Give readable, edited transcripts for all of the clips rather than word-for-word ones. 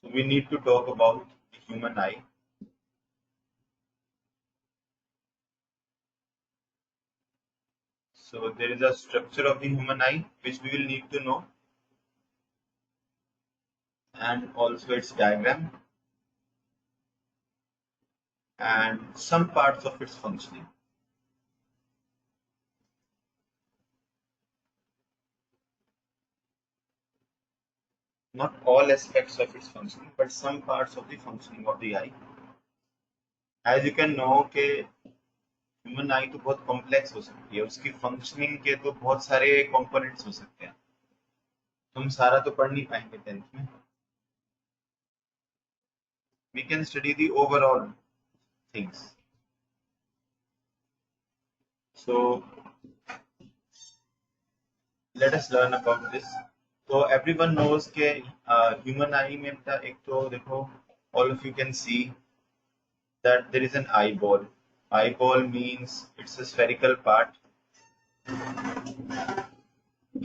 So we need to talk about the human eye. So there is a structure of the human eye which we will need to know, and also its diagram and some parts of its functioning. Not all aspects of its functioning, but some parts of the functioning of the eye. As you can know कि human आई तो बहुत complex हो सकती है, उसकी functioning के तो बहुत सारे कंपोनेंट्स हो सकते हैं, तो हम सारा तो पढ़ नहीं पाएंगे 10th में. We can study the overall things. So let us learn about this. So everyone knows के human eye में एक तो देखो, all of you can see that there is an eyeball. Eyeball means it's a spherical part.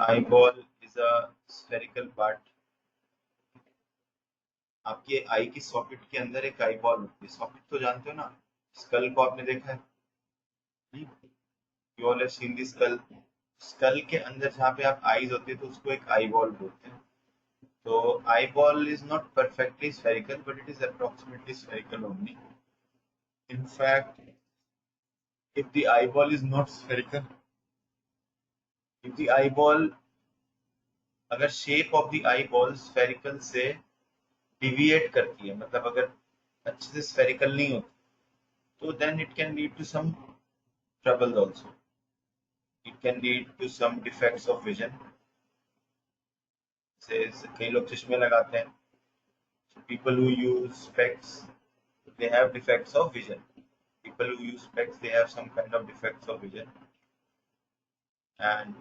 Eyeball is a spherical part. आपकी आई की socket के अंदर एक आईबॉल होती है. सॉकेट तो जानते हो ना, स्कल को आपने देखा है, you all have seen the skull. Skull के अंदर जहाँ पे आप आईज होती है तो उसको एक आईबॉल बोलते हैं. तो eyeball is not perfectly spherical, but it is approximately spherical only. In fact, if the eyeball is not spherical, if the eyeball, अगर shape of the eyeball spherical से deviate करती है, मतलब अगर अच्छे से spherical नहीं होती, तो then it can lead to some troubles also. It can lead to some defects of vision. से कई लोग चश्मे लगाते हैं. So people who use specs, they have defects of vision. People who use specs, they have some kind of defects of vision. And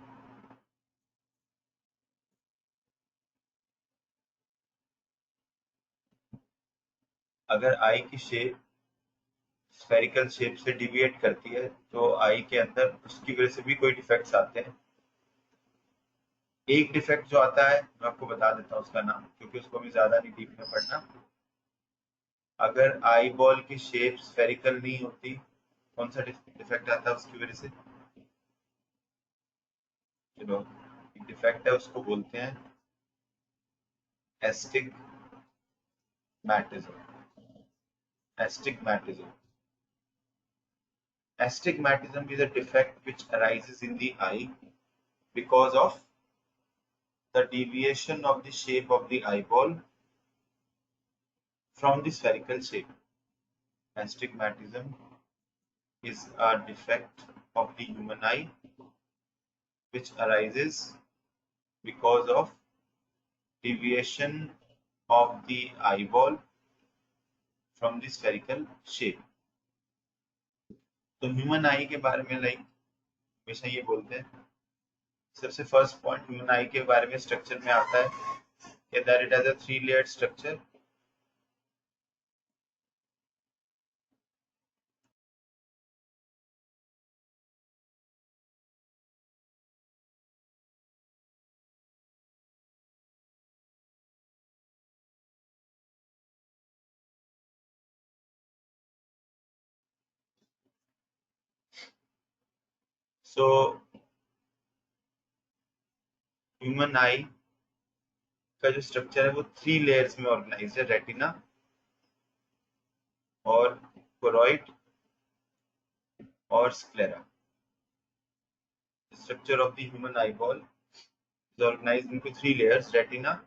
अगर आई की shape spherical shape से deviate करती है तो आई के अंदर उसकी वजह से भी कोई डिफेक्ट्स आते हैं. एक डिफेक्ट जो आता है मैं आपको बता देता हूँ उसका नाम, क्योंकि उसको भी ज्यादा नहीं डीप में पढ़ना. अगर आई बॉल की शेप स्फेरिकल नहीं होती, कौन सा डिफेक्ट आता है उसकी वजह से? चलो, एक डिफेक्ट है, उसको बोलते हैं एस्टिग्मैटिज्म. एस्टिग्मैटिज्म. Astigmatism is a defect which arises in the eye because of the deviation of the shape of the eyeball from the spherical shape. Astigmatism is a defect of the human eye which arises because of deviation of the eyeball from the spherical shape. तो human आई के बारे में like हमेशा ये बोलते हैं, सबसे first point human आई के बारे में स्ट्रक्चर में आता है कि that it has a 3 layered structure. So human आई का जो स्ट्रक्चर है वो 3 लेयर्स में ऑर्गेनाइज है, रेटिना और कोरॉइड और sclera. Structure of the human eyeball is organised into 3 layers. Retina,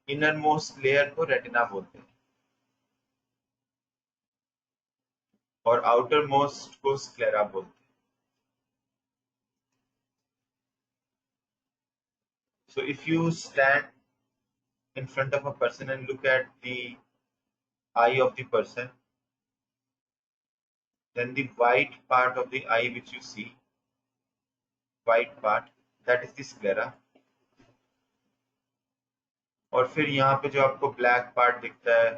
inner most layer को रेटिना बोलते हैं और आउटर मोस्ट को स्क्लेरा बोलते हैं. So if you stand in front of a person and look at the eye of the person, then the white part of the eye which you see, white part, that is the sclera. और फिर यहाँ पे जो आपको black part दिखता है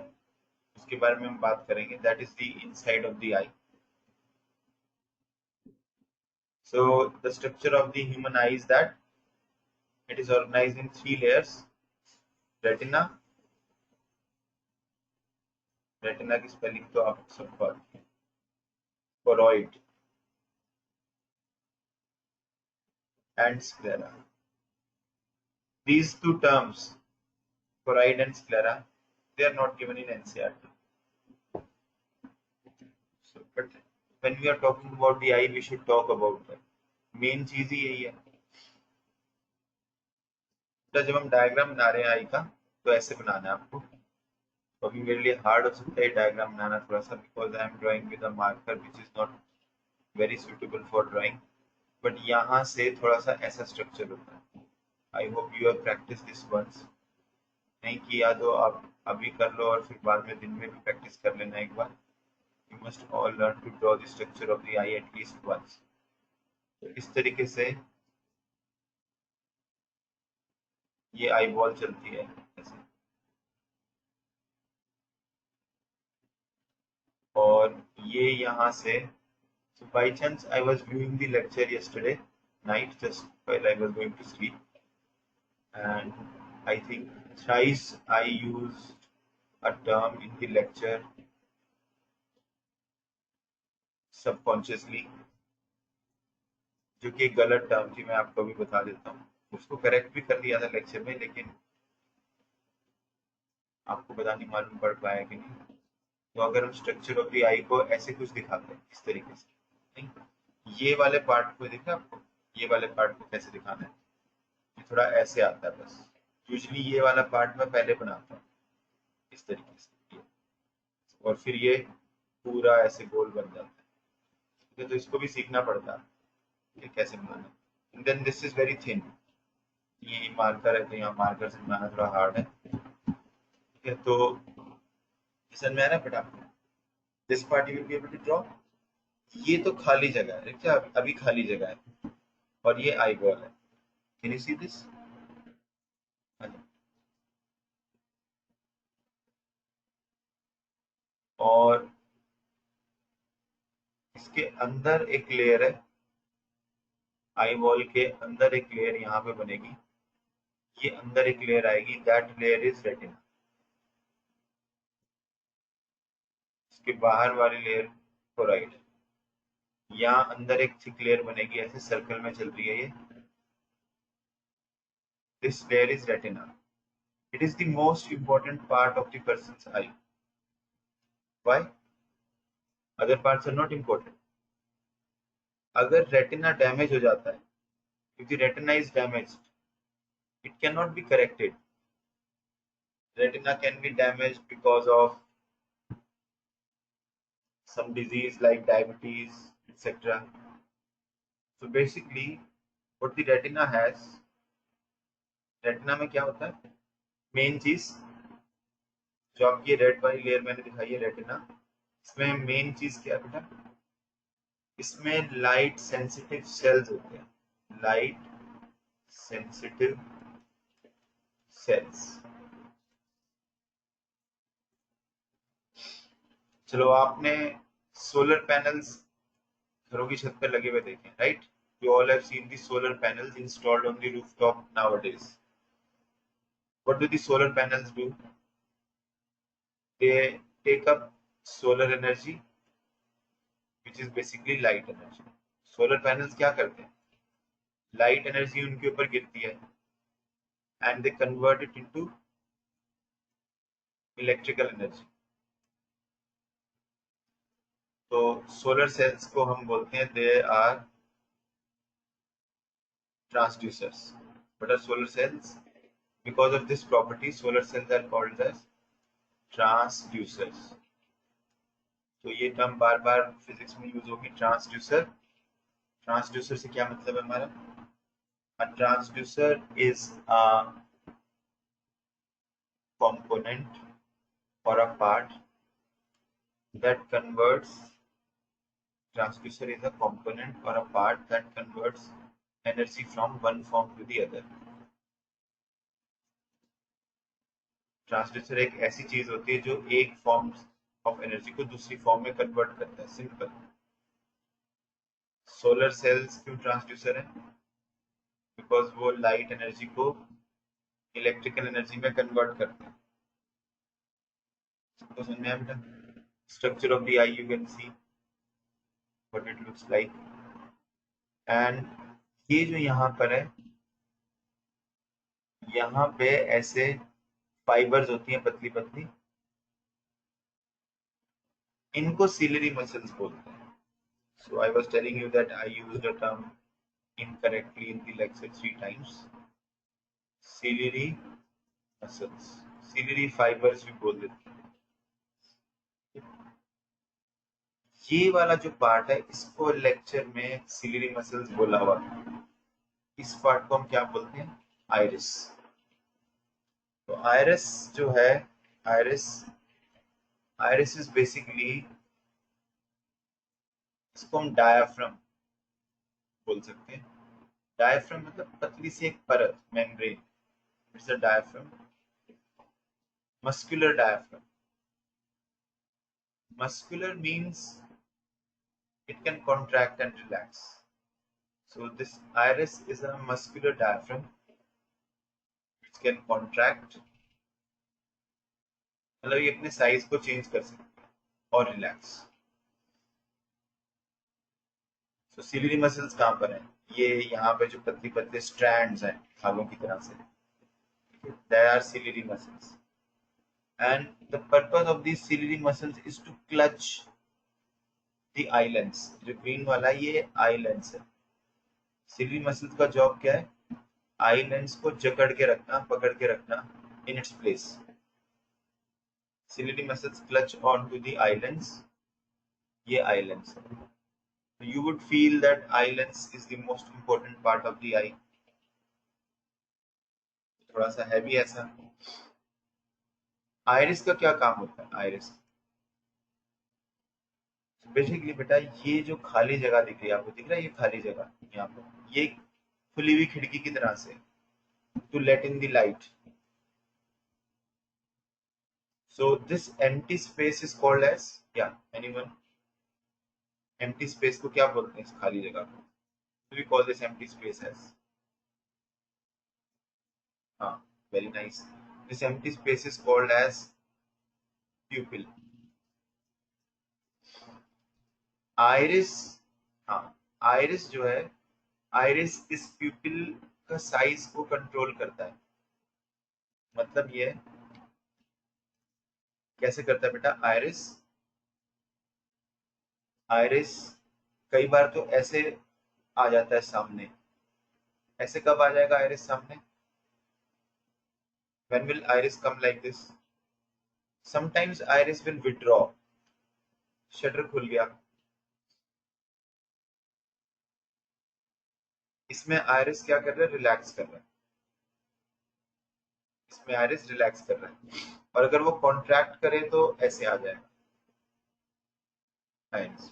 उसके बारे में हम बात करेंगे, that is the inside of the eye. So the structure of the human eye is that it is organized in 3 layers: retina, retina की स्पेलिंग तो आप सबको आती है, choroid and sclera. These two terms, choroid and sclera, they are not given in NCERT. So, but when we are talking about the eye, we should talk about that. Main चीज ही यही है. तो जब हम डायग्राम बना रहे हैं आई का, तो ऐसे बनाना है आपको. तो अभी मेरे लिए हार्ड हो सकता है डायग्राम बनाना थोड़ा सा, because I am drawing with a marker which is not very suitable for drawing. But यहाँ से थोड़ा सा ऐसा स्ट्रक्चर होता है. I hope you have practice this once. नहीं किया तो आप अभी कर लो और फिर बाद में दिन में भी प्रैक्टिस कर लेना एक बार. You must all learn to draw the structure of the eye at least once. तो इस तरीके से ये आई बॉल चलती है ऐसे. और ये यहाँ से, so by chance I was viewing the lecture yesterday night just while I was going to sleep, and I think thrice I used a term in the lecture subconsciously, जो कि गलत टर्म थी. मैं आपको भी बता देता हूँ. उसको करेक्ट भी कर दिया था लेक्चर में, लेकिन आपको पता नहीं मालूम पड़ पाया कि नहीं. तो अगर हम स्ट्रक्चर ऑफ द आई को ऐसे कुछ दिखाते हैं इस तरीके से, नहीं, ये वाले पार्ट को देखा आपको, ये वाले पार्ट को कैसे दिखाना है, ये थोड़ा ऐसे आता है बस. यूजली ये वाला पार्ट मैं पहले बनाता हूँ इस तरीके से, और फिर ये पूरा ऐसे गोल बन जाता है. ठीक है, तो इसको भी सीखना पड़ता है कि कैसे बनाना. And then this is very thin. ये मार्कर है तो यहाँ मार्कर से बनाना थोड़ा हार्ड है. ठीक है, तो समझ में आ रहा है बेटा आपको. This part you will be able to draw. ये तो खाली जगह है, क्या अभी खाली जगह है, और ये आई बॉल है. Can you see this. और इसके अंदर एक लेयर है, आई बॉल के अंदर एक लेयर यहाँ पे बनेगी. ये अंदर एक लेयर आएगी, दैट लेयर इज रेटिना. इसके बाहर वाली लेयर कोराइड. यहाँ अंदर एक थिक लेयर बनेगी, ऐसे सर्कल में चल रही है ये. This layer is retina. It is the most important part of the person's eye. Why other parts are not important. अगर रेटिना डैमेज हो जाता है, if the retina is damaged, it cannot be corrected. Retina can be damaged because of some disease like diabetes, etc. So basically, what the retina has, retina में क्या होता है, main चीज जो आपकी ये रेड वाली लेयर मैंने दिखाई है रेटिना, इसमें मेन चीज क्या है बेटा, इसमें लाइट सेंसिटिव सेल्स होते हैं. Light sensitive sales. चलो, आपने सोलर पैनल्स घरों की छत पर लगे हुए देखे, right. You all have seen the solar panels installed on the rooftop nowadays. What do the solar panels do? They take up solar energy, which is basically light energy. Solar panels क्या करते हैं, light energy उनके ऊपर गिरती है, and they convert it into electrical energy. तो solar cells को हम बोलते हैं, they are transducers. What are solar cells? Because of this property, solar cells are called as transducers. तो ये टर्म बार बार फिजिक्स में यूज होगी, ट्रांसड्यूसर. ट्रांसड्यूसर से क्या मतलब है हमारा, a transducer is a component or a part that converts, transducer is a component or a part that converts energy from one form to the other. Transducer एक ऐसी चीज होती है जो एक फॉर्म ऑफ एनर्जी को दूसरी फॉर्म में कन्वर्ट करता है. सिंपल. सोलर सेल्स क्यों ट्रांसड्यूसर है, बिकॉज वो लाइट एनर्जी को इलेक्ट्रिकल एनर्जी में कन्वर्ट करते हैं. तो समझ में आया बेटा? Structure of the I you can see what it looks like. And ये जो यहाँ पर है, यहाँ पे ऐसे फाइबर्स होती हैं पतली पतली, इनको सिलरी मसल्स बोलते हैं। So I was telling you that I used the term incorrectly in the lecture 3 times. Ciliary muscles, ciliary fibers भी बोल देते हैं। ये वाला जो पार्ट है इसको लेक्चर में सिलरी मसल्स बोला हुआ है। इस पार्ट को हम क्या बोलते हैं? आइरिस। तो आइरिस जो है, आइरिस आइरिस इज बेसिकली, इसको हम डायाफ्राम बोल सकते हैं। डायाफ्राम मतलब पतली सी एक परत, membrane, it's a diaphragm, muscular diaphragm. Muscular means it can contract and relax. So this iris is a muscular diaphragm. It can contract, मतलब ये अपने साइज को चेंज कर सकते हैं और रिलैक्स। तो सिलियरी मसल्स कहाँ पर हैं? ये यहाँ पे जो पतली पतले स्ट्रैंड्स हैं धागों की तरह से, they are ciliary muscles. And the purpose of these ciliary muscles is to clutch the eye lens. जो ग्रीन वाला ये आई लेंस है। सिलियरी मसल्स का जॉब क्या है? आई लेंस को जकड़ के रखना, पकड़ के रखना in its place. Ciliary muscles clutch onto the eye lens. ये eye lens है। So you would feel that eye lens is the most important part of the eye. थोड़ा सा है भी ऐसा। आइरिस का क्या काम होता है? आइरिस बेसिकली बेटा, ये जो खाली जगह दिख रही है आपको, दिख रहा है ये खाली जगह यहाँ पर, ये खुली हुई खिड़की की तरह से, to let in the light. So this empty space is called as, yeah, anyone? Empty space को क्या बोलते हैं? इस खाली जगह को, do we call this empty space as? हाँ, very nice. This empty space is called as pupil. Iris, हाँ, आइरिस जो है, आइरिस इस प्यूपिल का साइज को कंट्रोल करता है। मतलब ये कैसे करता है बेटा? आइरिस, आइरिस कई बार तो ऐसे आ जाता है सामने। ऐसे कब आ जाएगा आइरिस सामने? When will iris come like this? Sometimes iris will withdraw. Shutter खुल गया, इसमें आइरिस क्या कर रहा है? रिलैक्स कर रहा है। इसमें आइरिस रिलैक्स कर रहा है, और अगर वो कॉन्ट्रैक्ट करे तो ऐसे आ जाएगा आइरिस।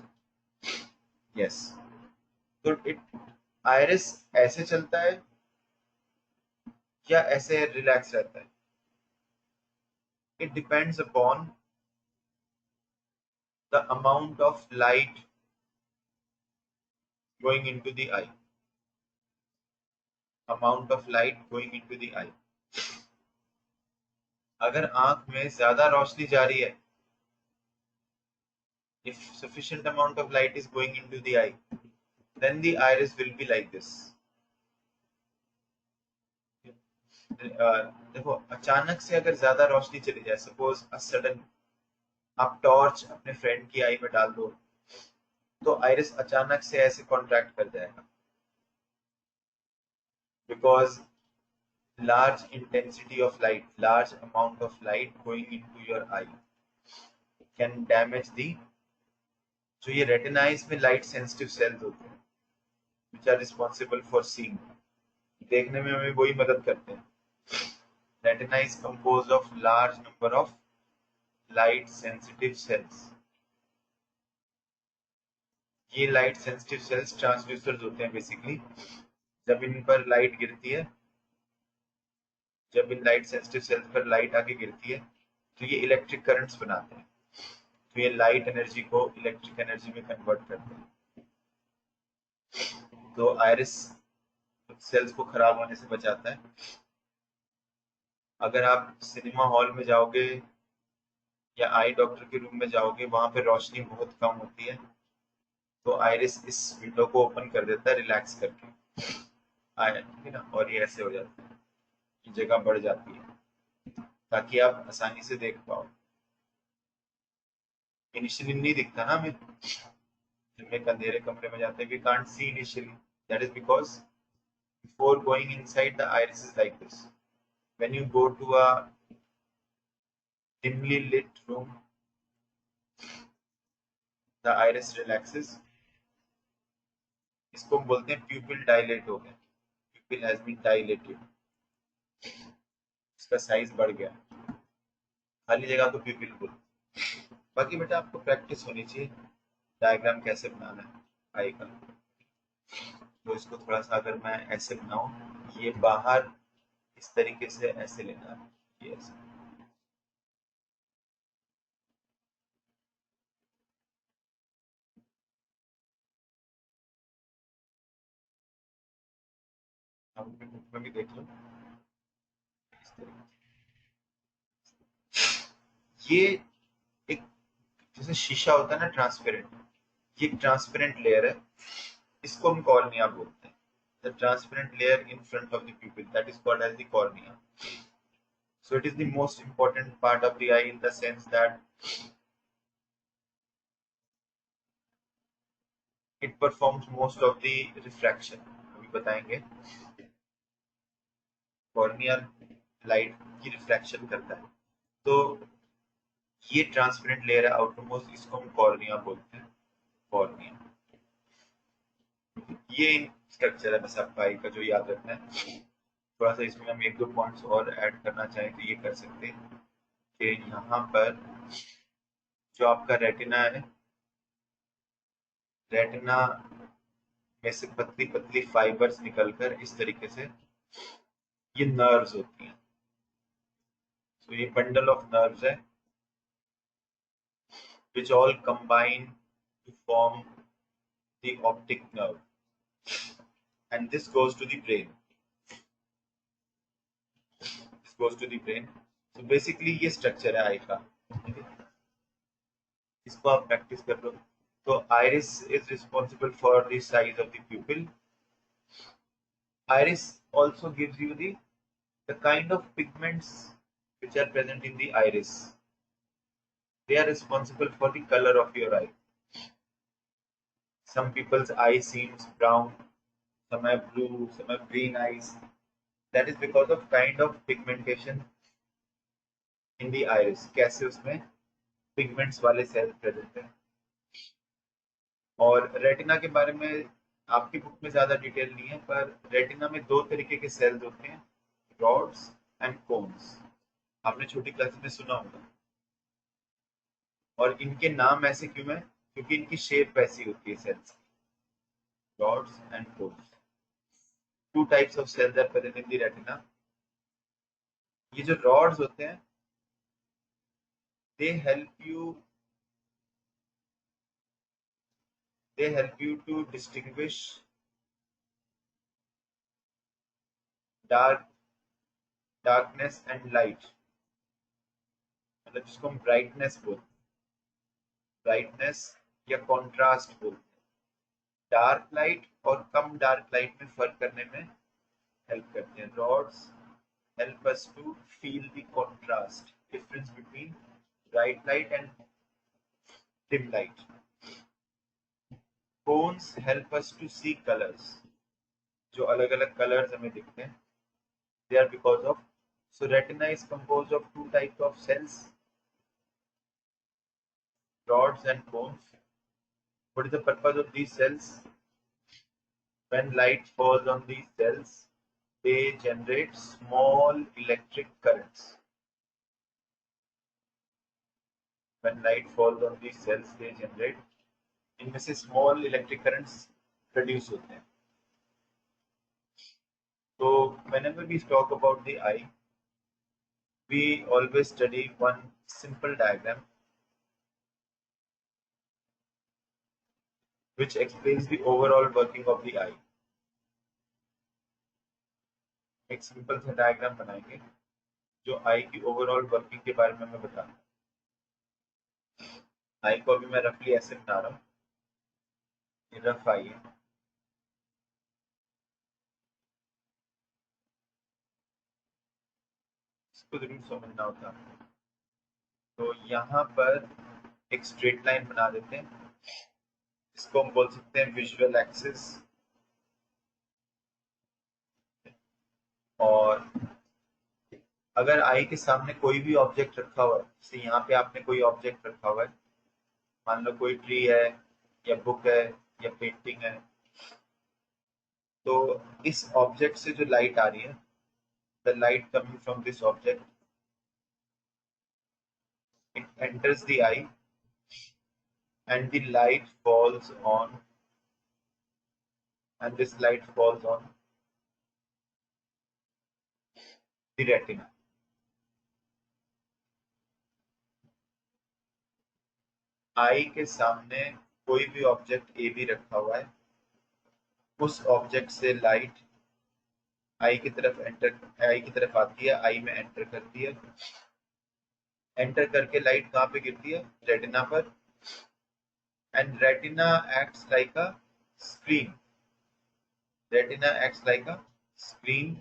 यस, तो इट, आइरिस ऐसे चलता है या ऐसे रिलैक्स रहता है? It depends upon the amount of light going into the eye, amount of light going into the eye. अगर आंख में ज्यादा रोशनी जा रही है, if sufficient amount of light is going into the eye, then the iris will be like this. देखो, अचानक से अगर ज्यादा रोशनी चली जाए, सपोज अ सडन आप टॉर्च अपने फ्रेंड की आई में डाल दो, तो आइरिस अचानक से ऐसे कॉन्ट्रैक्ट कर जाएगा, because large intensity of light, large amount of light going into your eye can damage the, जो ये रेटिनाइज में लाइट सेंसिटिव सेल्स होते हैं, which are responsible for seeing, देखने में हमें वही मदद करते हैं। Retina is composed of large number of light sensitive cells. ये लाइट सेंसिटिव सेल्स ट्रांसड्यूसर्स होते हैं बेसिकली। जब इन पर लाइट गिरती है, जब इन लाइट सेंसिटिव सेल्स पर लाइट आके गिरती है, तो ये इलेक्ट्रिक करंट्स बनाते हैं। तो ये लाइट एनर्जी को इलेक्ट्रिक एनर्जी में कन्वर्ट करते हैं। तो आइरिस सेल्स को खराब होने से बचाता है। अगर आप सिनेमा हॉल में जाओगे या आई डॉक्टर के रूम में जाओगे, वहां पे रोशनी बहुत कम होती है, तो आइरिस इस विंडो को ओपन कर देता है रिलैक्स करके, आया ठीक है ना, और ये ऐसे हो जाता है, ये जगह बढ़ जाती है ताकि आप आसानी से देख पाओ। इनिशियली नहीं दिखता ना हमें, जब हम एक अंधेरे कमरे में जाते हैं, we can't see initially, that is because before going inside the iris is like this. When you go to a dimly lit room, the iris relaxes. इसको हम बोलते हैं प्यूपिल डायलेट हो गया, प्यूपिल हैज बीन डायलेटेड, इसका साइज बढ़ गया, खाली जगह को प्यूपिल बोलते हैं। बाकी बेटा आपको प्रैक्टिस होनी चाहिए डायग्राम कैसे बनाना है आई का। तो इसको थोड़ा सा अगर मैं ऐसे बनाऊं, ये बाहर इस तरीके से ऐसे लेना है, ये ऐसे। आप अपने बुक में भी देख लो इस तरीके से। ये एक जैसे शीशा होता है ना ट्रांसपेरेंट, ये ट्रांसपेरेंट लेयर है, इसको हम कॉर्निया बोलते हैं। The transparent layer in front of the pupil, that is called as the cornea. So it is the most important part of the eye in the sense that it performs most of the refraction. अभी बताएंगे, cornea light की refraction करता है, तो ये transparent layer है outer most, इसको हम कॉर्निया बोलते हैं, कॉर्निया। ये स्ट्रक्चर है बस आपका आई का जो याद रखना है। थोड़ा सा इसमें हम एक दो पॉइंट्स और ऐड करना चाहें तो ये कर सकते हैं कि यहाँ पर जो आपका रेटिना है, रेटिना में से पतली पतली फाइबर्स निकलकर इस तरीके से ये नर्व्स होती हैं। तो ये बंडल ऑफ नर्व्स है which all combine to form the optic nerve, and this goes to the brain. This goes to the brain. So basically ये स्ट्रक्चर है आई का, इसको आप प्रैक्टिस कर लो। तो iris is responsible for the size of the pupil. Iris also gives you the kind of pigments which are present in the iris. They are responsible for the color of your eye. Some people's eye seems brown, some have blue, some have green eyes. That is because of kind of pigmentation in the iris. कैसे उसमें pigments वाले cells present हैं। और retina के बारे में आपकी book में ज्यादा डिटेल नहीं है, पर रेटिना में दो तरीके के सेल्स होते हैं, रॉड्स एंड कोन्स। आपने छोटी क्लास में सुना होगा। और इनके नाम ऐसे क्यों है, क्योंकि इनकी शेप वैसी होती है cells, rods and cones. Two types of cells are present in the retina. ये जो रॉड्स होते हैं, they help you they help you to distinguish dark darkness and light, मतलब जिसको हम ब्राइटनेस बोलते हैं, ब्राइटनेस या कॉन्ट्रास्ट बोलते हैं। डार्क लाइट और कम डार्क लाइट में फर्क करने में हेल्प करते हैं। Rods help us to feel the contrast difference between bright light and dim light. Cones help us to see colors, जो अलग अलग कलर्स हमें दिखते हैं, they are because of, so retina is composed of two types of cells, rods and cones. What is the purpose of these cells? When light falls on these cells, they generate small electric currents. When light falls on these cells, they generate, इनमें से small electric currents produce होते हैं। So whenever we talk about the eye, we always study one simple diagram which explains the overall working of the eye. एक simple सा diagram बनाएंगे जो आई की overall working के बारे में हमें बताना है। आई को अभी मैं रफली ऐसे बना रहा हूँ, ये रफ आई है। इसको जरूर समझना होता है। तो यहाँ पर एक स्ट्रेट लाइन बना देते हैं, इसको हम बोल सकते हैं विजुअल एक्सिस। और अगर आई के सामने कोई भी ऑब्जेक्ट रखा हुआ है, जैसे यहाँ पे आपने कोई ऑब्जेक्ट रखा हुआ है, मान लो कोई ट्री है या बुक है या पेंटिंग है, तो इस ऑब्जेक्ट से जो लाइट आ रही है, the light coming from this object, it enters the eye and the light falls on, and this light falls on the retina. आई के सामने कोई भी ऑब्जेक्ट ए भी रखा हुआ है, उस ऑब्जेक्ट से लाइट आई की तरफ आती है, आई में एंटर करती है, एंटर करके लाइट कहाँ पे गिरती है, रेटिना पर। And retina acts like a screen, retina acts like a screen,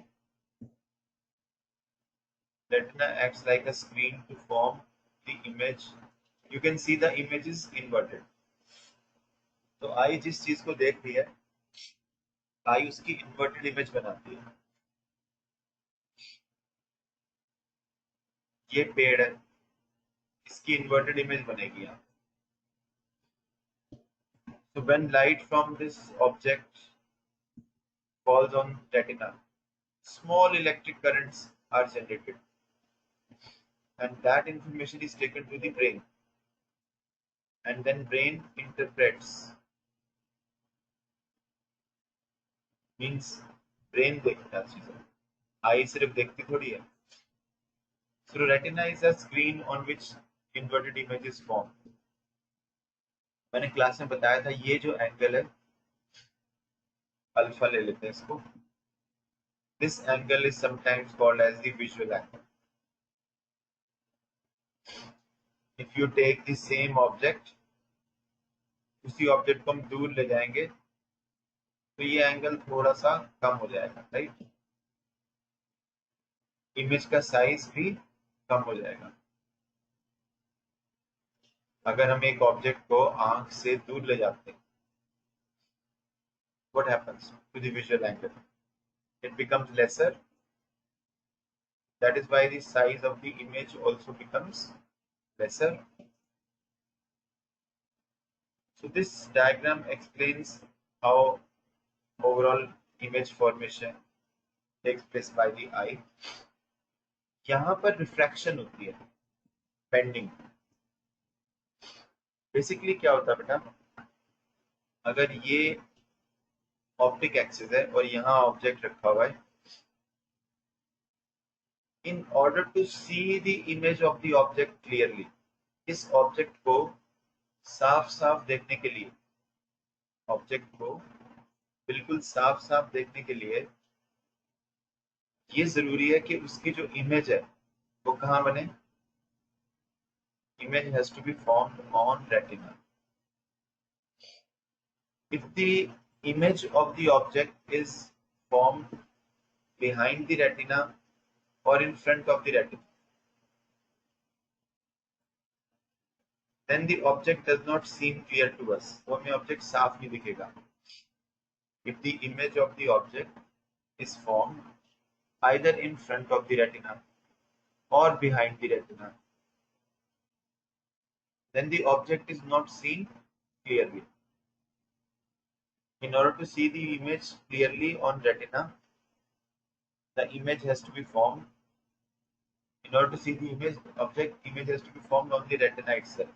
retina acts like a screen to form the image. You can see the image is inverted. तो आई जिस चीज को देख रही है, आई उसकी इन्वर्टेड इमेज बनाती है। ये पेड़ है, इसकी इन्वर्टेड इमेज बनेगी यहाँ। So when light from this object falls on retina, small electric currents are generated, and that information is taken to the brain, and then brain interprets, means brain देखता है चीजें, आई सिर्फ देखती थोड़ी है। So retina is a screen on which inverted image is formed. मैंने class में बताया था, ये जो एंगल है, अल्फा ले लेते हैं इसको, this angle is sometimes called as the visual angle. If you take the same object, उसी ऑब्जेक्ट को हम दूर ले जाएंगे तो ये एंगल थोड़ा सा कम हो जाएगा, राइट। इमेज का साइज भी कम हो जाएगा। अगर हम एक ऑब्जेक्ट को आंख से दूर ले जाते हैं, what happens to the visual angle? It becomes lesser. That is why the size of the image also becomes lesser. So this diagram explains how overall image formation takes place by the eye. यहाँ पर refraction होती है, bending. Basically क्या होता है बेटा, अगर ये ऑप्टिक एक्सिस है और यहाँ ऑब्जेक्ट रखा हुआ है, in order to see the image of the object clearly, इस ऑब्जेक्ट को साफ साफ देखने के लिए, ऑब्जेक्ट को बिल्कुल साफ साफ देखने के लिए ये जरूरी है कि उसकी जो इमेज है वो कहाँ बने, image has to be formed on retina. If the image of the object is formed behind the retina or in front of the retina, then the object does not seem clear to us. वो हमें object साफ नहीं दिखेगा. If the image of the object is formed either in front of the retina or behind the retina, then the object is not seen clearly. In order to see the image clearly on retina, the image has to be formed. In order to see the image has to be formed on the retina itself.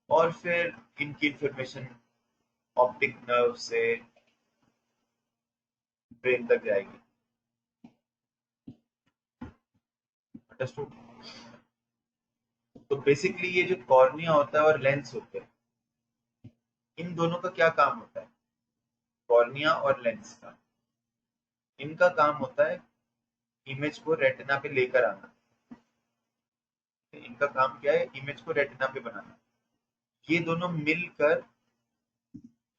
और फिर इनकी information optic nerve से brain तक जाएगी। Understood? तो basically ये जो cornea होता है और लेंस होते हैं, इन दोनों का क्या काम होता है, कॉर्निया और लेंस का, इनका काम होता है इमेज को रेटिना पे लेकर आना। इनका काम क्या है, इमेज को रेटिना पे बनाना। ये दोनों मिलकर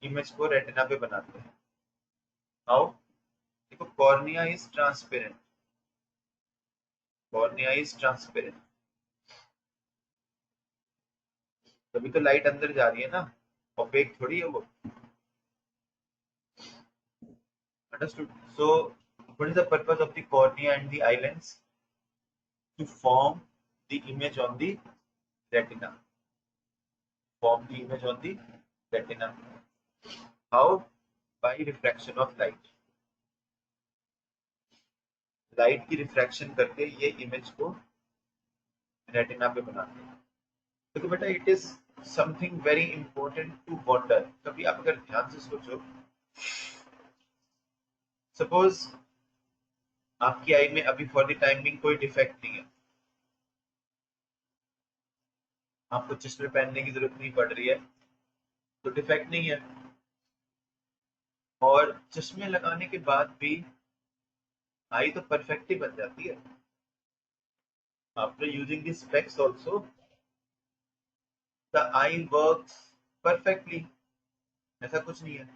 इमेज को रेटिना पे बनाते हैं। हाउ? देखो, cornea is transparent, cornea is transparent, तभी तो लाइट अंदर जा रही है ना, ओपेक थोड़ी है वो। Understood? So what is the purpose of the cornea and the eye lens? To form the image on the retina, form the image on the retina. How? By refraction of light. Light की refraction करके ये image को retina पे बनाते हैं। देखो बेटा, it is something very important to wonder. कभी आप अगर ध्यान से सोचो, सपोज आपकी आई में अभी फॉर द टाइम बिंग कोई डिफेक्ट नहीं है, आपको चश्मे पहनने की जरूरत नहीं पड़ रही है, तो डिफेक्ट नहीं है। और चश्मे लगाने के बाद भी आई तो परफेक्ट ही बन जाती है। After using the specs also the eye works perfectly, ऐसा कुछ नहीं है।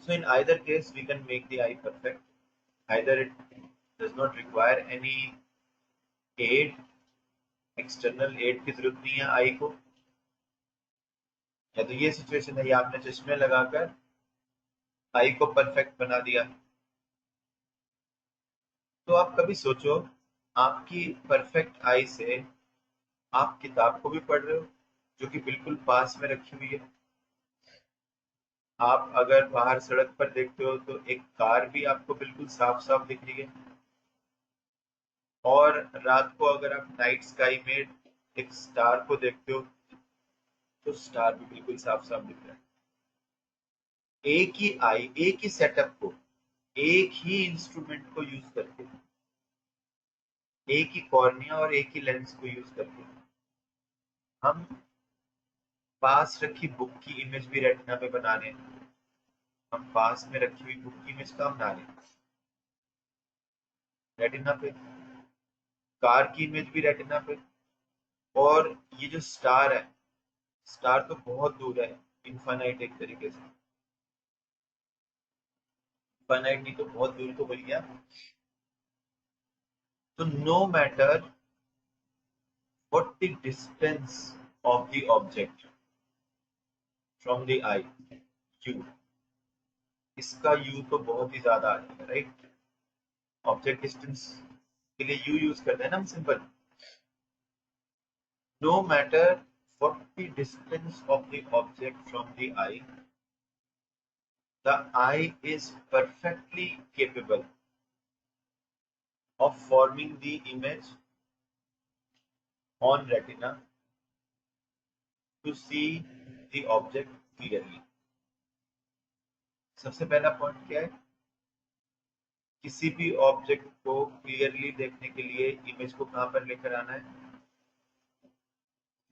So in either case we can make the eye perfect, either it does not require any aid, external aid की जरूरत नहीं है आई को, या तो ये सिचुएशन है, या आपने चश्मे लगाकर आई को परफेक्ट बना दिया। तो आप कभी सोचो, आपकी परफेक्ट आई से आप किताब को भी पढ़ रहे हो जो कि बिल्कुल पास में रखी हुई है, आप अगर बाहर सड़क पर देखते हो तो एक कार भी आपको बिल्कुल साफ साफ दिख रही है, और रात को अगर आप नाइट स्काई में एक स्टार को देखते हो तो स्टार भी बिल्कुल साफ साफ दिख रहा है। एक ही आई, एक ही सेटअप को, एक ही इंस्ट्रूमेंट को यूज करके, एक ही कॉर्निया और एक ही लेंस को यूज करके हम पास रखी बुक की इमेज भी रेटिना पे बना रहे हैं। हम पास में रखी हुई बुक की इमेज कहाँ बना रहे हैं? रेटिना पे। कार की इमेज भी रेटिना पे। और ये जो स्टार है, स्टार तो बहुत दूर है, इनफाइनाइट एक तरीके से, इनफाइनाइट नहीं तो बहुत दूर तो बोल गया। तो no matter what the distance of the object from the eye, u, इसका u तो बहुत ही ज्यादा आ जाएगा, राइट? ऑब्जेक्ट डिस्टेंस के लिए u यूज करते हैं ना हम, simple. No matter what the distance of the object from the eye is perfectly capable of forming the image on retina to see the object clearly. सबसे पहला point क्या है? किसी भी ऑब्जेक्ट को क्लियरली देखने के लिए इमेज को कहां पर लेकर आना है?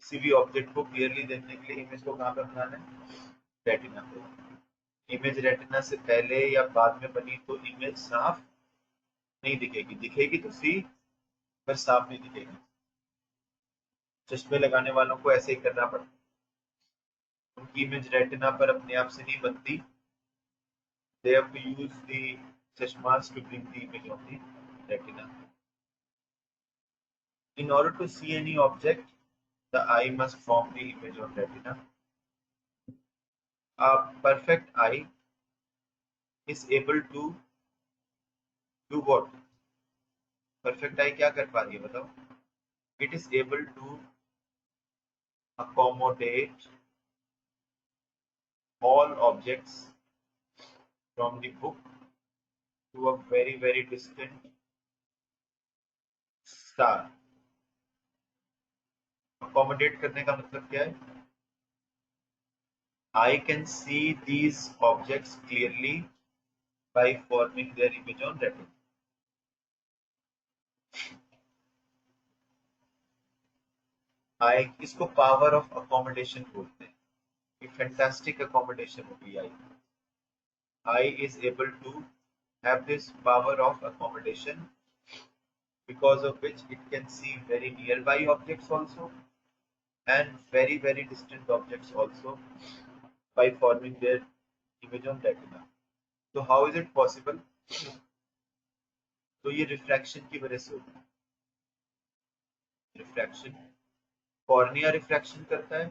किसी भी ऑब्जेक्ट को क्लियरली देखने के लिए इमेज को कहां पर बनाना है? रेटिना पे। इमेज रेटिना से पहले या बाद में बनी तो इमेज साफ नहीं दिखेगी, दिखेगी तो सी, पर साफ नहीं दिखेगी। चश्मे लगाने वालों को ऐसे ही करना पड़ता है, उनकी इमेज रेटिना पर अपने आप से नहीं बनती, they have to use the chashmas to bring the image of the retina. In order to see any object, the eye must form the image on retina. A perfect eye is able to do what? Perfect eye क्या कर पा रही है बताओ? It is able to accommodate all objects from the book to a very very distant star. Accommodate करने का मतलब क्या है? I can see these objects clearly by forming their image on retina. आई, इसको पावर ऑफ अकोमोडेशन बोलते हैं। ये fantastic accommodation होगी eye. Eye is able to have this power of accommodation because of which it can see very nearby objects also, and very distant objects also by forming their image on retina. So how is it possible? तो ये refraction की वजह से होता है. Refraction, cornea refraction करता है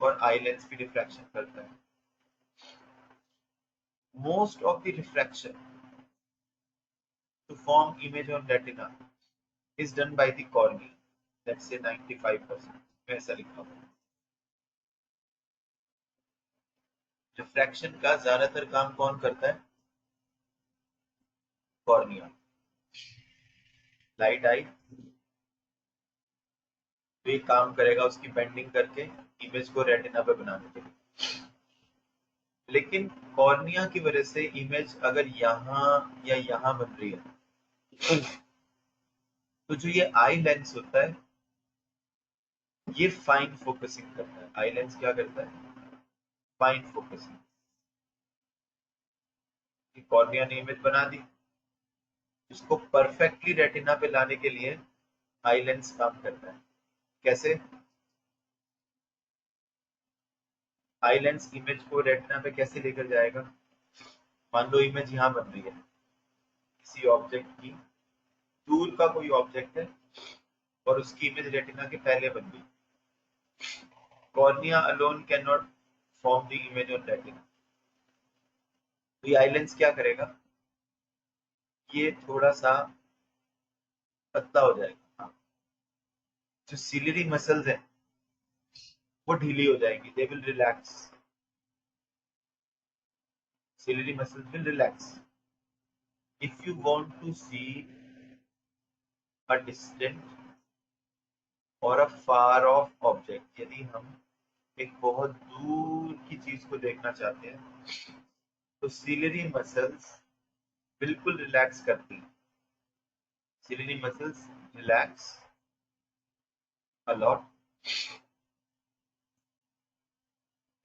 और आई लेंस भी रिफ्रैक्शन करता है. Most of the refraction to form image on retina is done by the cornea. Let's say 95%. मैं ऐसा लिखता हूँ. रिफ्रैक्शन का ज्यादातर काम कौन करता है? कॉर्निया. लाइट आई तो ये काम करेगा उसकी बेंडिंग करके इमेज को रेटिना पे बनाने के लिए. लेकिन कॉर्निया की वजह से इमेज अगर यहाँ या यहाँ बन रही है तो जो ये आई लेंस होता है ये फाइन फोकसिंग करता है. आई लेंस क्या करता है? Fine focusing. कॉर्निया ने इमेज बना दी, इसको परफेक्टली रेटिना पे लाने के लिए आई लेंस काम करता है. कैसे? आई लेंस इमेज को रेटिना पे कैसे लेकर जाएगा? मान लो इमेज यहाँ बन रही है किसी ऑब्जेक्ट की, दूर का कोई ऑब्जेक्ट है और उसकी इमेज रेटिना के पहले बन गई. Cornea alone can not form the image on retina. तो ये आई लेंस क्या करेगा? ये थोड़ा सा पतला हो जाएगा. हाँ. जो सिलियरी मसल्स हैं वो ढीली हो जाएंगी. They will relax. Ciliary muscles will relax. If you want to see a distant or a far off object, यदि हम एक बहुत दूर की चीज को देखना चाहते हैं तो सिलियरी मसल्स बिल्कुल रिलैक्स करती हैं. Ciliary muscles relax a lot.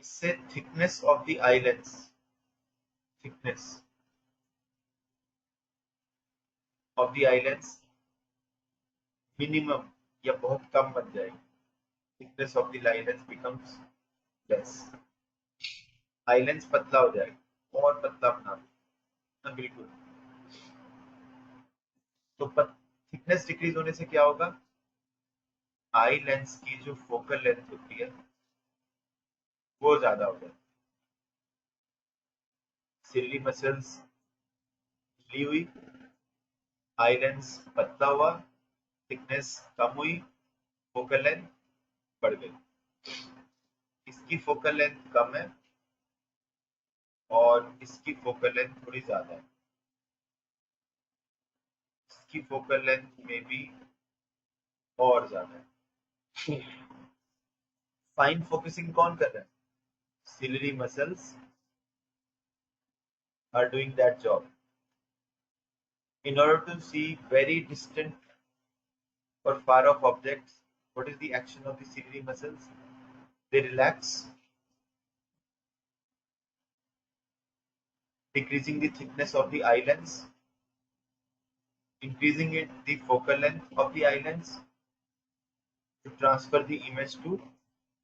इससे thickness of the eye lens, thickness of the eye lens minimum या बहुत कम बन जाएगी. Thickness of the eye lens becomes less. Eye lens पतला हो जाएगा और पतला बना दो. बिल्कुल. तो थिकनेस डिक्रीज होने से क्या होगा? आई लेंस की जो फोकल लेंथ होती है वो ज्यादा हो जाएगी. सिली मसल्स ली हुई, आई लेंस पतला हुआ, थिकनेस कम हुई, फोकल लेंथ बढ़ गई. इसकी फोकल लेंथ कम है और इसकी फोकल लेंथ थोड़ी ज्यादा है. इसकी फोकल लेंथ में भी और ज्यादा है. फाइन फोकसिंग कौन कर रहा है? Ciliary muscles are doing that job. In order to see very distant or far off objects, what is the action of the ciliary muscles? They relax, decreasing the thickness of the eye lens, increasing the focal length of the eye lens to transfer the image to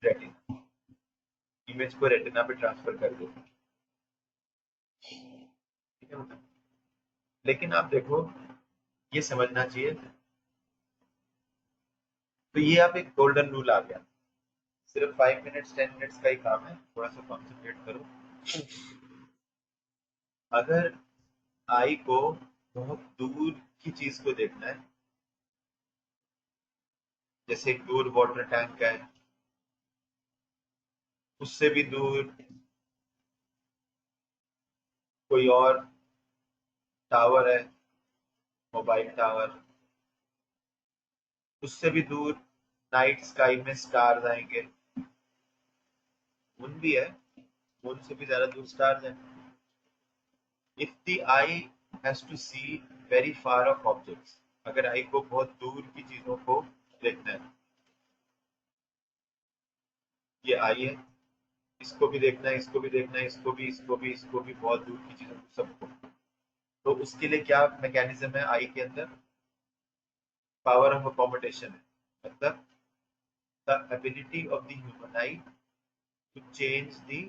retina. Image को retina पे transfer कर दो. ठीक है मतलब. लेकिन आप देखो ये समझना चाहिए. तो ये आप एक गोल्डन रूल आ गया. सिर्फ 5 मिनट्स 10 मिनट्स का ही काम है. थोड़ा सा कॉन्सेंट्रेट करो. अगर आई को बहुत दूर की चीज को देखना है, जैसे एक दूर वाटर टैंक है, उससे भी दूर कोई और टावर है, मोबाइल टावर, उससे भी दूर नाइट स्काई में स्टार्स आएंगे. मून भी है, मून से भी ज्यादा दूर स्टार्स है. If the eye has to see very far off objects, अगर आई को बहुत दूर की चीजों को देखना है, ये आई है, इसको भी देखना है, इसको भी देखना है, इसको भी, इसको भी, इसको भी, बहुत दूर की चीजों को, सबको. तो उसके लिए क्या मैकेनिज्म है आई के अंदर? पावर ऑफ अकोमोडेशन है. मतलब the ability of the human eye to change the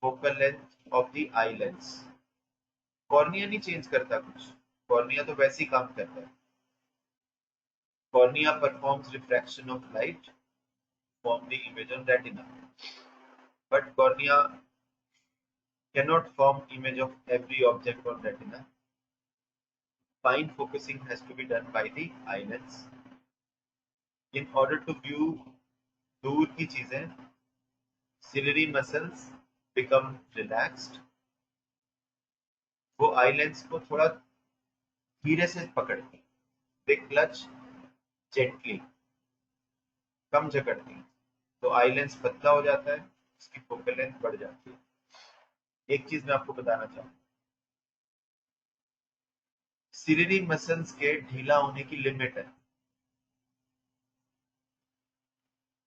focal length of the eye lens. Cornea नहीं चेंज करता कुछ, कॉर्निया तो वैसे ही काम करता है. Cornea performs refraction of light from the image on retina, but cornea cannot form image of every object on retina. Fine focusing has to be done by the eye lens. In order to view दूर की चीजें, ciliary muscles become relaxed. वो eye lens को थोड़ा धीरे से पकड़ती, they clutch gently, कम जकड़ती, तो आई लेंस पतला हो जाता है, उसकी फोकल लेंथ बढ़ जाती है. एक चीज मैं आपको बताना चाहूँ, सिलियरी मसल्स के ढीला होने की लिमिट है.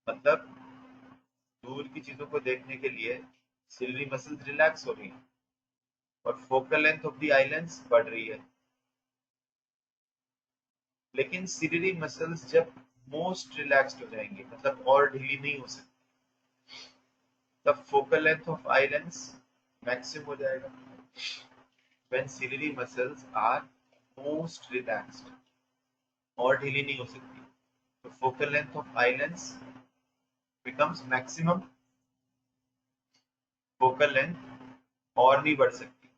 मतलब दूर की चीजों को देखने के लिए सिलियरी मसल्स रिलैक्स हो रही हैं और focal length of the eye lens बढ़ रही है. लेकिन सिलियरी मसल्स जब मोस्ट रिलैक्स्ड हो जाएंगे, मतलब और ढीली नहीं हो सकती, तब focal length of eye lens maximum हो जाएगा. When ciliary muscles are most relaxed, और ढीली नहीं हो सकती, तो focal length of eye lens becomes maximum. focal length और नहीं बढ़ सकती,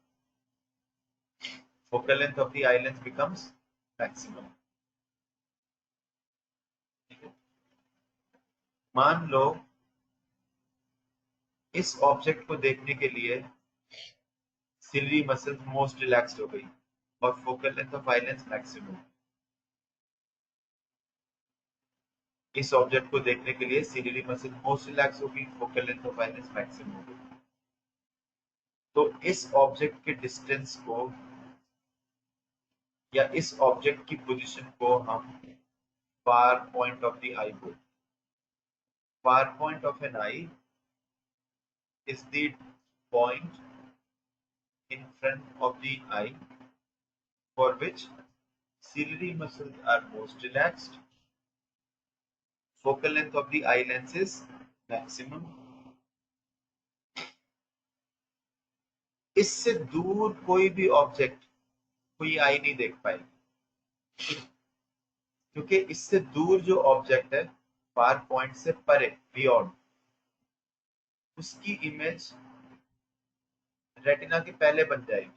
focal length of the eye lens becomes maximum. मान लो इस ऑब्जेक्ट को देखने के लिए सिलियरी मसल्स मोस्ट रिलैक्स्ड हो गई और focal length of eye lens maximum. इस ऑब्जेक्ट को देखने के लिए सिलियरी मसल मोस्ट रिलैक्स होगी, focal length of eye lens maximum होगी. तो इस ऑब्जेक्ट के डिस्टेंस को या इस ऑब्जेक्ट की पोजीशन को हम far point of the eye बोलते. Far point of an eye is the point in front of the eye for which ciliary muscles are most relaxed. Focal length of the eye lens is maximum. इससे दूर कोई भी object कोई आई नहीं देख पाएगी, क्योंकि इससे दूर जो ऑब्जेक्ट है फार पॉइंट से परे, बियॉन्ड, उसकी इमेज रेटिना के पहले बन जाएगी.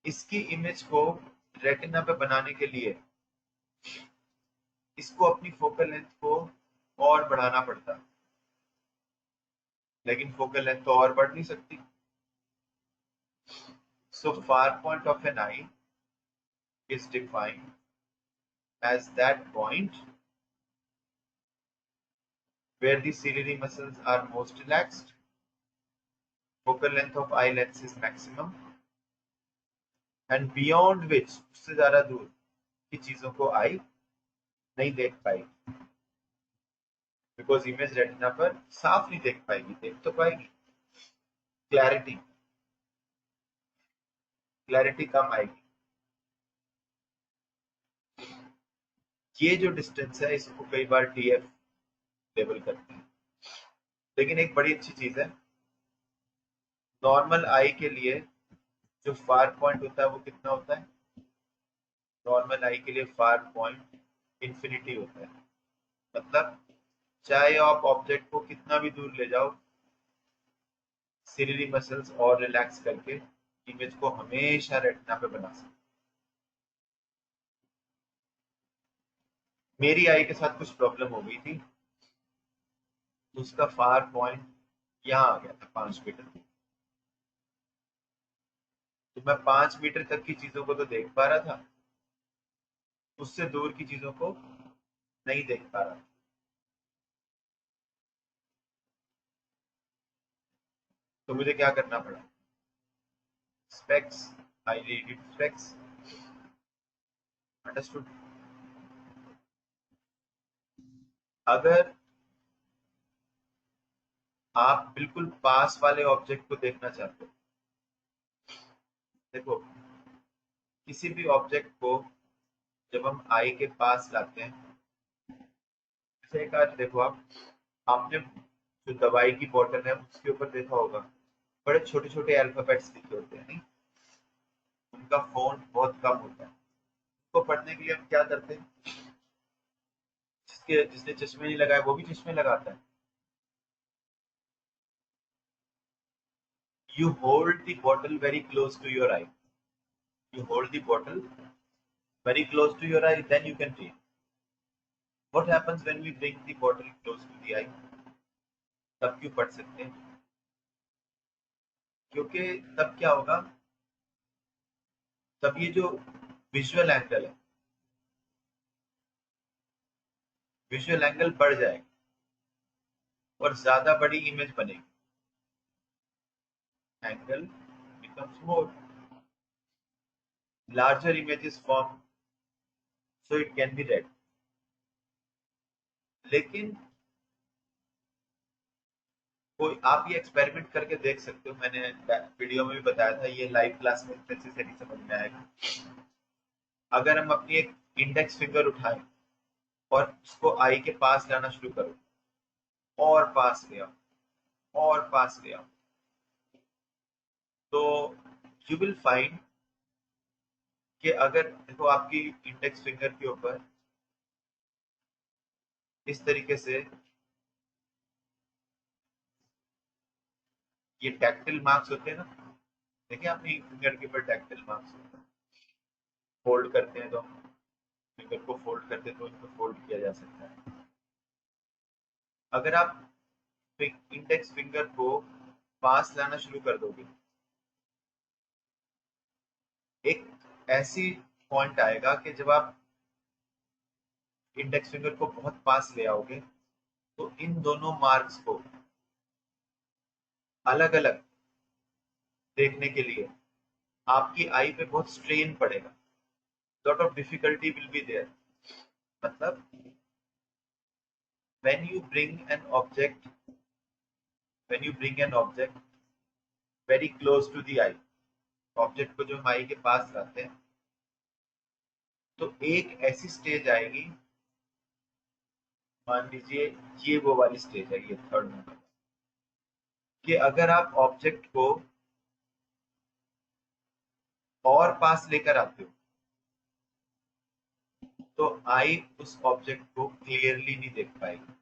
इसकी इमेज को रेटिना पे बनाने के लिए इसको अपनी फोकल लेंथ को और बढ़ाना पड़ता, लेकिन फोकल लेंथ तो और बढ़ नहीं सकती. So far point of an eye is defined as that point where the ciliary muscles are most relaxed, focal length of eye lens is maximum, and beyond which, उससे ज्यादा दूर की चीजों को आई नहीं देख पाएगी, बिकॉज इमेज रेटिना पर साफ नहीं देख पाएगी. देख तो पाएगी, क्लैरिटी कम आएगी. ये जो डिस्टेंस है इसको कई बार डीएफ लेबल करते हैं. लेकिन एक बड़ी अच्छी चीज है, नॉर्मल आई के लिए जो फार पॉइंट होता है वो कितना होता है? नॉर्मल आई के लिए फार पॉइंट इंफिनिटी होता है. मतलब चाहे आप ऑब्जेक्ट को कितना भी दूर ले जाओ, सिलियरी मसल्स और रिलैक्स करके इमेज को हमेशा रेटिना पे बना सकते. मेरी आई के साथ कुछ प्रॉब्लम हो गई थी, तो उसका फार पॉइंट यहाँ आ गया था 5 मीटर. तो मैं 5 मीटर तक की चीजों को तो देख पा रहा था, उससे दूर की चीजों को नहीं देख पा रहा. तो मुझे क्या करना पड़ा? Specs, I needed specs. Understood? अगर आप बिल्कुल पास वाले ऑब्जेक्ट को देखना चाहते हो, देखो किसी भी ऑब्जेक्ट को जब हम आई के पास लाते हैं, जैसे एक आज देखो आपने जो दवाई की बोतल है उसके ऊपर देखा होगा बड़े छोटे छोटे अल्फाबेट्स लिखे होते हैं, नहीं? उनका फोन बहुत कम होता है। उसको पढ़ने के लिए हम क्या करते हैं? जिसने चश्मे नहीं लगाए वो भी चश्मे लगाता है। You hold the bottle very close to your eye. You hold the bottle very close to your eye, then you can read. What happens when we bring the bottle close to the eye? तब क्यों पढ़ सकते हैं? क्योंकि तब क्या होगा? तब ये जो विजुअल एंगल है, विजुअल एंगल बढ़ जाएगा और ज्यादा बड़ी इमेज बनेगी। Angle becomes more, larger images form, so it can be read. लेकिन कोई आप ये एक्सपेरिमेंट करके देख सकते हो, मैंने वीडियो में भी बताया था, ये लाइव क्लास में अच्छे से नहीं समझ में आएगा। अगर हम अपनी एक इंडेक्स फिंगर उठाएं और उसको आई के पास लाना शुरू करो, और पास ले आओ, और पास ले आओ, तो यू विल फाइंड कि अगर देखो आपकी इंडेक्स फिंगर के ऊपर इस तरीके से ये टैक्टिल मार्क्स होते हैं ना, देखिए आपने फिंगर के ऊपर टैक्टिल मार्क्स होते हैं। फोल्ड करते हैं तो फिंगर को फोल्ड करते हैं तो इनको फोल्ड किया जा सकता है। अगर आप इंडेक्स फिंगर को पास लाना शुरू कर दोगे, एक ऐसी पॉइंट आएगा कि जब आप इंडेक्स फिंगर को बहुत पास ले आओगे तो इन दोनों मार्क्स को अलग अलग देखने के लिए आपकी आई पे बहुत स्ट्रेन पड़ेगा। Lot of difficulty will be there. मतलब when you bring an object when you bring an object very close to the eye, object को जो हम आई के पास लाते हैं, तो एक ऐसी स्टेज आएगी, मान लीजिए ये वो वाली स्टेज है, ये थर्ड नंबर, कि अगर आप ऑब्जेक्ट को और पास लेकर आते हो तो आई उस ऑब्जेक्ट को क्लियरली नहीं देख पाएगी।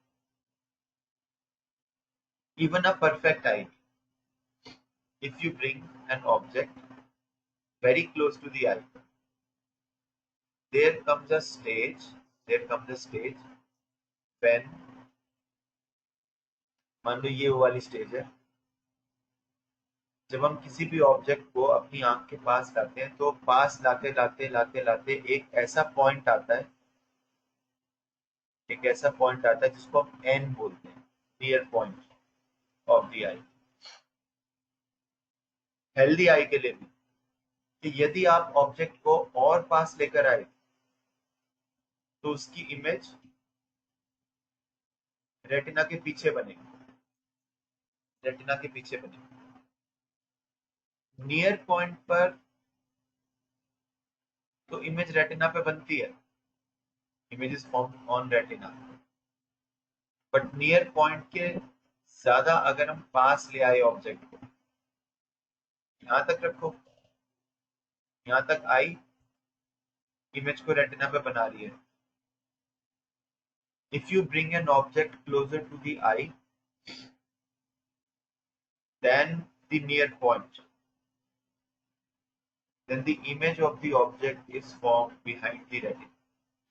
Even a perfect I, if you bring an object very close to the eye, there comes a stage there comes a stage when, मान लो ये वो वाली स्टेज है, जब हम किसी भी ऑब्जेक्ट को अपनी आंख के पास लाते हैं तो पास लाते लाते लाते लाते एक ऐसा पॉइंट आता है, एक ऐसा पॉइंट आता है जिसको हम एन बोलते हैं, near point of the I. Healthy I के लिए भी कि यदि आप ऑब्जेक्ट को और पास लेकर आए तो उसकी इमेज रेटिना के पीछे बनेगी, रेटिना के पीछे बनेगी। नियर पॉइंट पर तो इमेज रेटिना पे बनती है, image is form on retina, but near point के ज्यादा अगर हम पास ले आए ऑब्जेक्ट को, यहां तक रखो, यहां तक आई इमेज को रेटिना पे बना रही है। If you bring an object closer to the eye then the near point, then the image of the object is formed behind the retina.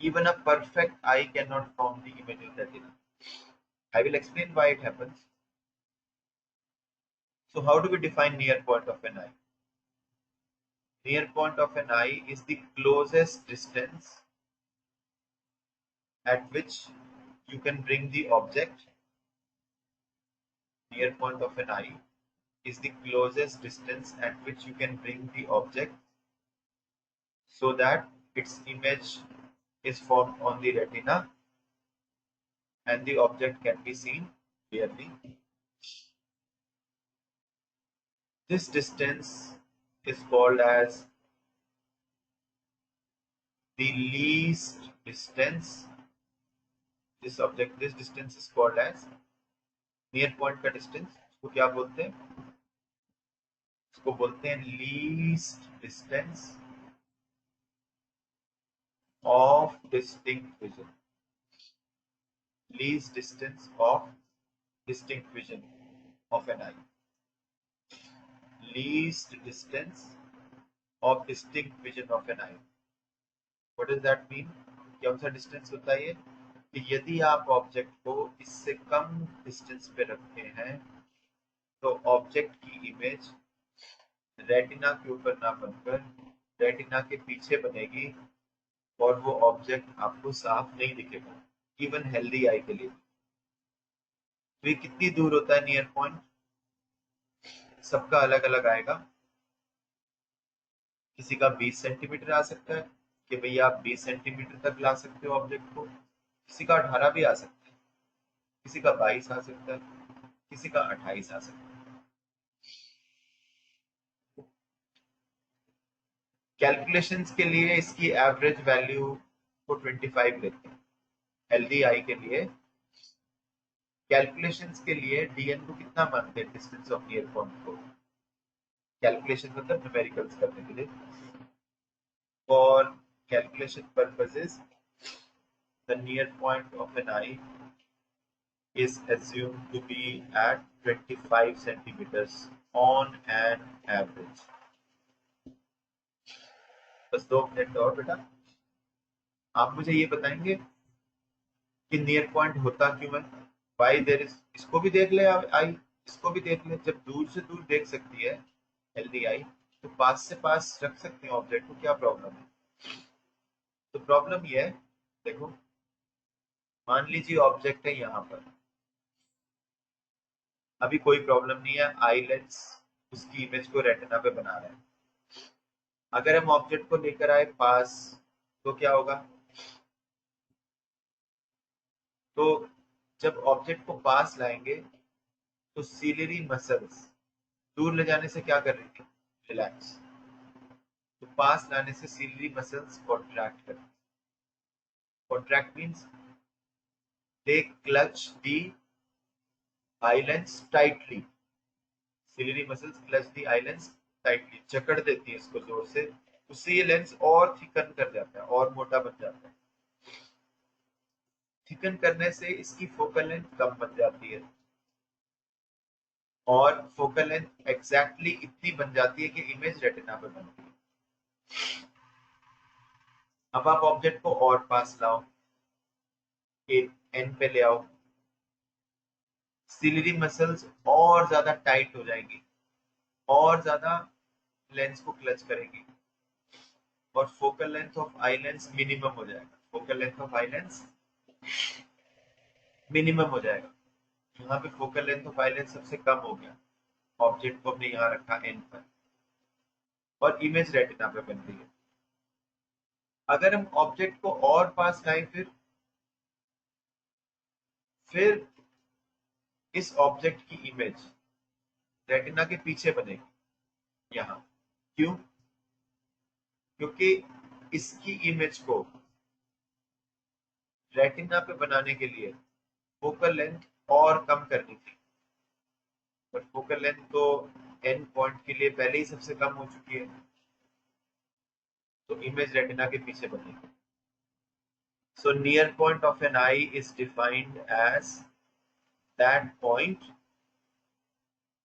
Even a perfect eye cannot form the image of retina. I will explain why it happens. So how do we define near point of an eye? Near point of an eye is the closest distance at which you can bring the object. Near point of an eye is the closest distance at which you can bring the object so that its image is formed on the retina and the object can be seen clearly. This distance is called as the least distance, this distance is called as near point का distance, उसको क्या बोलते हैं? उसको बोलते हैं least distance of distinct vision, least distance of distinct vision of an eye, least distance of distinct vision of an eye. What does that mean? कौन सा डिस्टेंस होता है ये? कि यदि आप ऑब्जेक्ट को इससे कम डिस्टेंस पे रखते हैं तो ऑब्जेक्ट की इमेज रेटिना के ऊपर ना बनकर रेटिना के पीछे बनेगी और वो ऑब्जेक्ट आपको साफ नहीं दिखेगा, इवन हेल्दी आई के लिए। तो ये कितनी दूर होता है नियर पॉइंट? सबका अलग अलग आएगा। किसी का 20 सेंटीमीटर आ सकता है कि भैया आप 20 सेंटीमीटर तक ला सकते हो ऑब्जेक्ट को, किसी का 18 भी आ सकता है, किसी का 22 आ सकता है, किसी का 28 आ सकता है। कैलकुलेशंस के लिए इसकी एवरेज वैल्यू को 25 लेते हैं। हेल्दी आई के लिए कैलकुलेशंस के लिए डीएन को कितना मानते हैं डिस्टेंस ऑफ नियर पॉइंट को? कैलकुलेशन मतलब न्यूमेरिकल्स करने के लिए, for calculation purposes the near point of an eye is assumed to be at 25 centimeters on an average. बस 2 मिनट और बेटा, आप मुझे ये बताएंगे कि नियर पॉइंट होता क्यों है? वाई देयर इज, इसको भी देख ले आई, इसको भी देख ले। जब दूर से दूर देख सकती है हेल्दी आई, तो पास से पास रख सकते हैं ऑब्जेक्ट को, क्या प्रॉब्लम है? तो प्रॉब्लम ये है, देखो मान लीजिए ऑब्जेक्ट है यहाँ पर, अभी कोई प्रॉब्लम नहीं है, आई लेंस उसकी इमेज को रेटिना पे बना रहा है। अगर हम ऑब्जेक्ट को लेकर आए पास तो क्या होगा? तो जब ऑब्जेक्ट को पास लाएंगे तो सीलियरी मसल्स दूर ले जाने से क्या कर रही थी? रिलैक्स। तो पास लाने से सीलियरी मसल्स कॉन्ट्रैक्ट करती। Contract means they clutch the eye lens tightly. Ciliary muscles clutch the eye lens tightly, जकड़ देती है इसको जोर से, उससे ये लेंस और थिकन कर जाता है और मोटा बन जाता है। थिकन करने से इसकी फोकल लेंथ कम बन जाती है और फोकल लेंथ एग्जैक्टली इतनी बन जाती है कि इमेज रेटिना पर बनती है। अब आप ऑब्जेक्ट को और पास लाओ, एन पे ले आओ, सिलियरी मसल्स और ज्यादा टाइट हो जाएंगी और ज्यादा लेंस को क्लच करेंगी और focal length of I lens minimum हो जाएगा। Focal length of I lens minimum हो जाएगा। यहाँ पे focal length of eye lens सबसे कम हो गया, ऑब्जेक्ट को हमने यहाँ रखा एन पर और इमेज रेटिना पे बन रही है। अगर हम ऑब्जेक्ट को और पास लाएं फिर इस ऑब्जेक्ट की इमेज रेटिना के पीछे बनेगी यहाँ। क्यों? क्योंकि इसकी इमेज को रेटिना पे बनाने के लिए फोकल लेंथ और कम करनी थी, पर फोकल लेंथ तो एन पॉइंट के लिए पहले ही सबसे कम हो चुकी है, तो इमेज रेटिना के पीछे बनेगी। So near point of an eye is defined as that point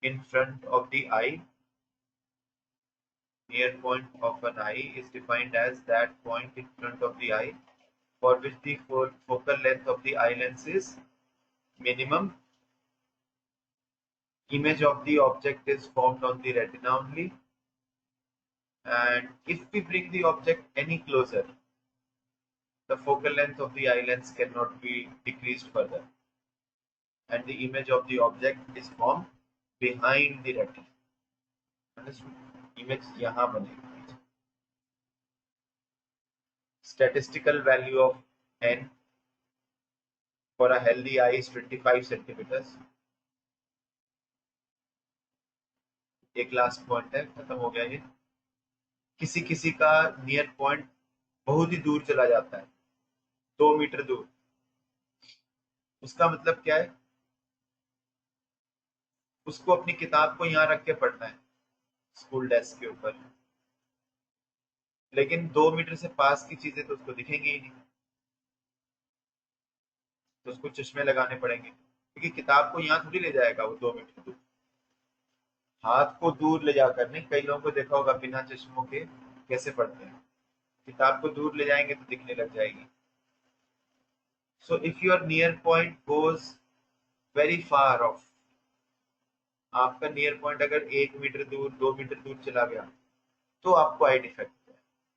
in front of the eye. Near point of an eye is defined as that point in front of the eye for which the focal length of the eye lens is minimum. Image of the object is formed on the retina only, and if we bring the object any closer, the focal length of the eye lens cannot be decreased further, and the image of the object is formed behind the retina. Image यहां बनेगी। Statistical value of n for a healthy eye is 25 centimeters. एक last point है, खत्म हो गया ये। किसी किसी का नियर पॉइंट बहुत ही दूर चला जाता है, 2 मीटर दूर, उसका मतलब क्या है, उसको अपनी किताब को यहाँ रख के पढ़ना है स्कूल डेस्क के ऊपर, लेकिन 2 मीटर से पास की चीजें तो उसको दिखेंगी ही नहीं, तो उसको चश्मे लगाने पड़ेंगे, क्योंकि किताब को यहाँ थोड़ी ले जाएगा वो 2 मीटर दूर, हाथ को दूर ले जाकर नहीं, कई लोगों को देखा होगा बिना चश्मों के कैसे पढ़ते हैं, किताब को दूर ले जाएंगे तो दिखने लग जाएगी। So if your near point goes very far of, आपका नियर पॉइंट अगर 1 मीटर दूर 2 मीटर दूर चला गया तो आपको आई डिफेक्ट